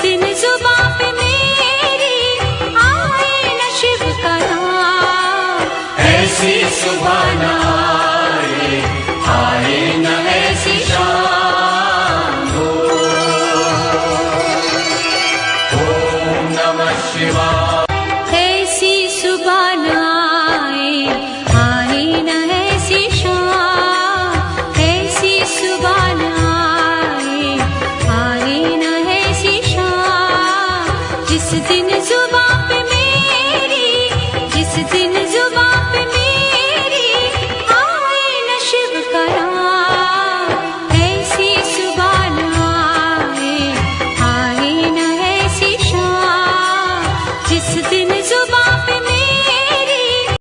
दिन जुबां पे मेरी आए न शिव का नाम, ऐसी सुबह न आए, आए न ऐसी शाम हो। ओम नमः शिवाय। ऐसी सुबह न आए, आए न ऐसी शाम, ऐसी सुबह न आए, आए न ऐसी शाम, जिस दिन जुबां